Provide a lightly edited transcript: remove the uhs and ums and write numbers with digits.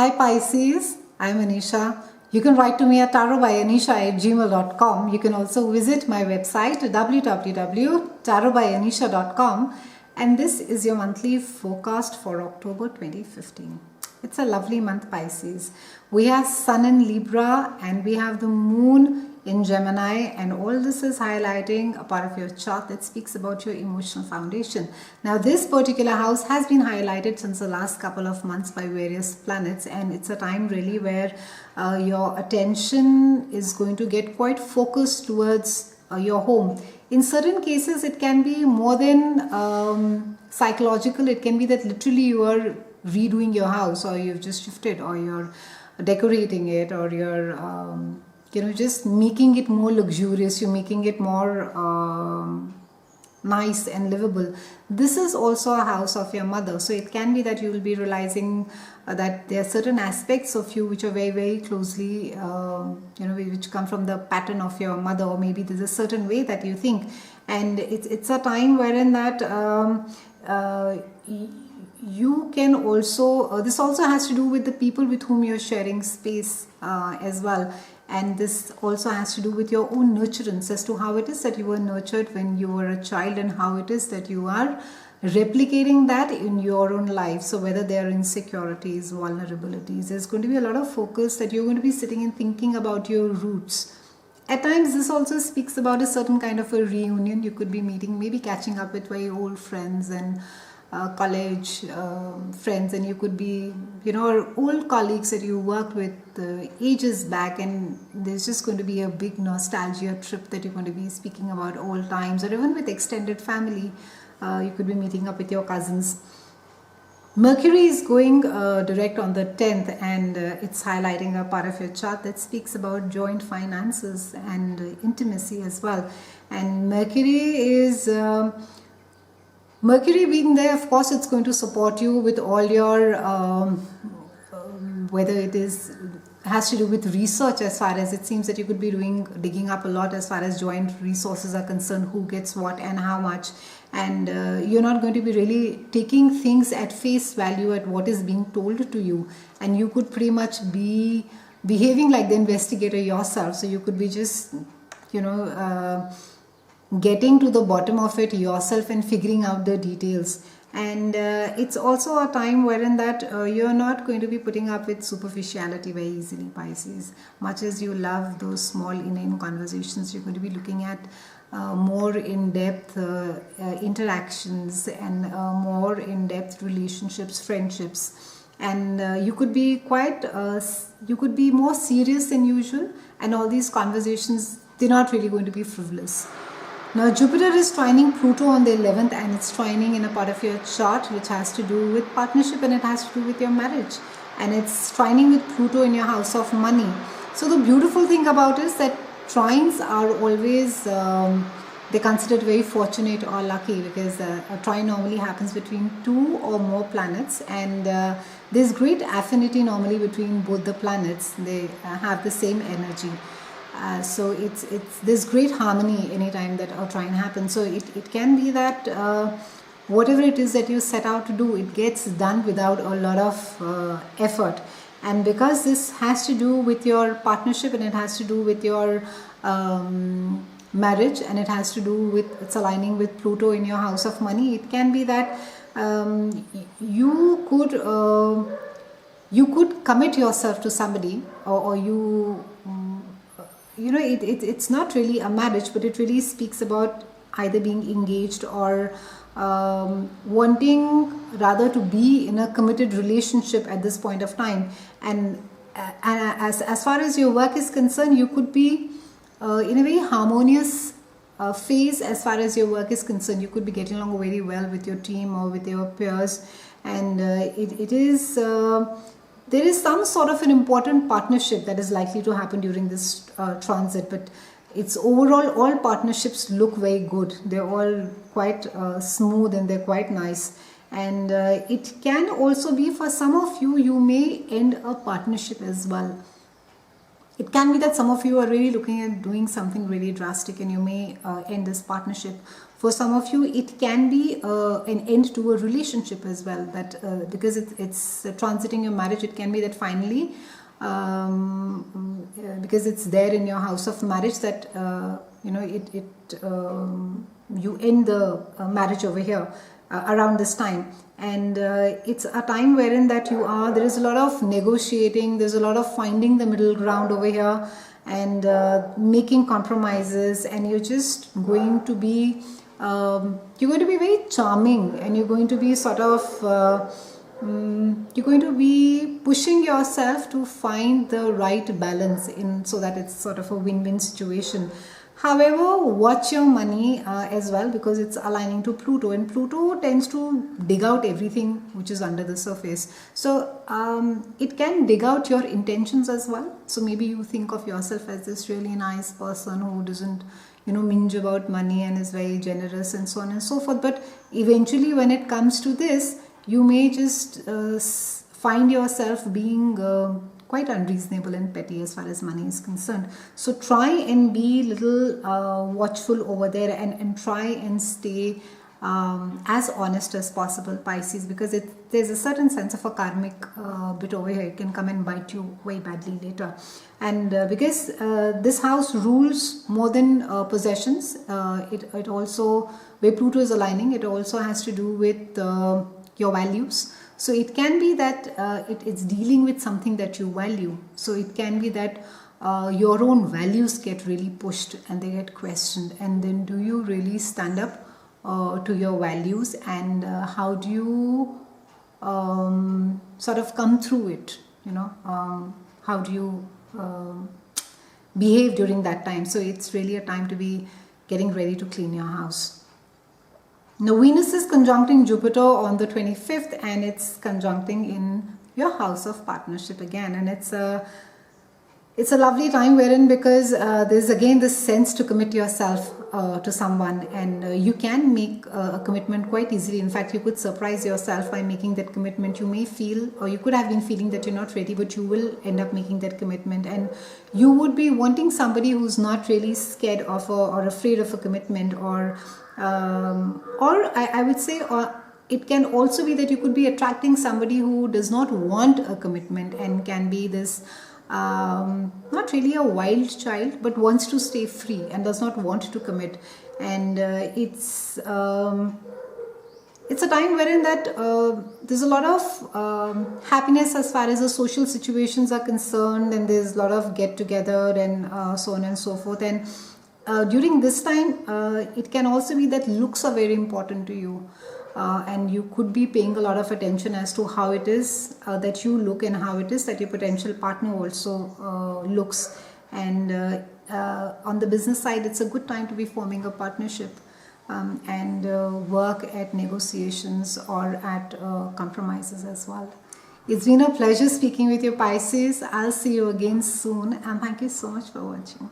Hi Pisces, I'm Anisha. You can write to me at tarotbyanisha@gmail.com. You can also visit my website www.tarotbyanisha.com, and this is your monthly forecast for October 2015. It's a lovely month, Pisces. We have Sun in Libra and we have the Moon in Gemini, and all this is highlighting a part of your chart that speaks about your emotional foundation. Now this particular house has been highlighted since the last couple of months by various planets, and it's a time really where your attention is going to get quite focused towards your home. In certain cases it can be more than psychological. It can be that literally you are redoing your house, or you've just shifted, or you're decorating it, or you're just making it more luxurious, you're making it more nice and livable. This is also a house of your mother, so it can be that you will be realizing that there are certain aspects of you which are very, very closely which come from the pattern of your mother, or maybe there's a certain way that you think, and it's a time wherein that you can also this also has to do with the people with whom you're sharing space as well. And this also has to do with your own nurturance, as to how it is that you were nurtured when you were a child, and how it is that you are replicating that in your own life. So whether there are insecurities, vulnerabilities, there's going to be a lot of focus that you're going to be sitting and thinking about your roots. At times this also speaks about a certain kind of a reunion. You could be meeting, maybe catching up with very old friends and college friends, and you could be old colleagues that you worked with ages back, and there's just going to be a big nostalgia trip that you're going to be speaking about old times. Or even with extended family, you could be meeting up with your cousins. Mercury is going direct on the 10th, and it's highlighting a part of your chart that speaks about joint finances and intimacy as well. And Mercury being there, of course, it's going to support you with all your, whether it has to do with research, as far as it seems that you could be digging up a lot as far as joint resources are concerned, who gets what and how much. And you're not going to be really taking things at face value at what is being told to you. And you could pretty much be behaving like the investigator yourself. So you could be just, getting to the bottom of it yourself and figuring out the details. And it's also a time wherein that you're not going to be putting up with superficiality very easily, Pisces. Much as you love those small inane conversations, you're going to be looking at more in-depth interactions and more in-depth relationships, friendships. And you could be more serious than usual, and all these conversations, they're not really going to be frivolous. Now Jupiter is trining Pluto on the 11th, and it's trining in a part of your chart which has to do with partnership, and it has to do with your marriage, and it's trining with Pluto in your house of money. So the beautiful thing about it is that trines are always they're considered very fortunate or lucky, because a trine normally happens between two or more planets, and there's great affinity normally between both the planets. They have the same energy. So there's great harmony anytime that a trine happens. So it can be that whatever it is that you set out to do, it gets done without a lot of effort. And because this has to do with your partnership, and it has to do with your marriage, and it has to do with, it's aligning with Pluto in your house of money, it can be that you could commit yourself to somebody, or it's not really a marriage, but it really speaks about either being engaged or wanting rather to be in a committed relationship at this point of time. And as far as your work is concerned, you could be in a very harmonious phase as far as your work is concerned. You could be getting along very well with your team or with your peers, and there is some sort of an important partnership that is likely to happen during this transit, but it's overall, all partnerships look very good. They're all quite smooth, and they're quite nice. And it can also be, for some of you, you may end a partnership as well. It can be that some of you are really looking at doing something really drastic and you may end this partnership. For some of you, it can be an end to a relationship as well. That because it's transiting your marriage, it can be that finally, because it's there in your house of marriage, that you end the marriage over here around this time. And it's a time wherein that there is a lot of negotiating, there's a lot of finding the middle ground over here, and making compromises, and you're just going to be very charming, and you're going to be you're going to be pushing yourself to find the right balance so that it's sort of a win-win situation. However, watch your money as well, because it's aligning to Pluto, and Pluto tends to dig out everything which is under the surface. So it can dig out your intentions as well. So maybe you think of yourself as this really nice person who doesn't minge about money and is very generous and so on and so forth. But eventually when it comes to this, you may just find yourself being quite unreasonable and petty as far as money is concerned. So try and be a little watchful over there, and try and stay as honest as possible, Pisces, because there's a certain sense of a karmic bit over here. It can come and bite you very badly later. And because this house rules more than possessions, it also, where Pluto is aligning, it also has to do with your values. So it can be that it's dealing with something that you value. So it can be that your own values get really pushed and they get questioned. And then do you really stand up to your values, and how do you sort of come through it? How do you behave during that time? So it's really a time to be getting ready to clean your house. Now Venus is conjuncting Jupiter on the 25th, and it's conjuncting in your house of partnership again, and it's a lovely time wherein, because there's again this sense to commit yourself to someone, and you can make a commitment quite easily. In fact, you could surprise yourself by making that commitment. You may feel, or you could have been feeling, that you're not ready, but you will end up making that commitment, and you would be wanting somebody who's not really scared of or afraid of a commitment, or I would say, or it can also be that you could be attracting somebody who does not want a commitment and can be this not really a wild child, but wants to stay free and does not want to commit. And it's a time wherein that there's a lot of happiness as far as the social situations are concerned, and there's a lot of get together and so on and so forth. And during this time, it can also be that looks are very important to you. And you could be paying a lot of attention as to how it is that you look, and how it is that your potential partner also looks. And on the business side, it's a good time to be forming a partnership and work at negotiations or at compromises as well. It's been a pleasure speaking with you, Pisces. I'll see you again soon, and thank you so much for watching.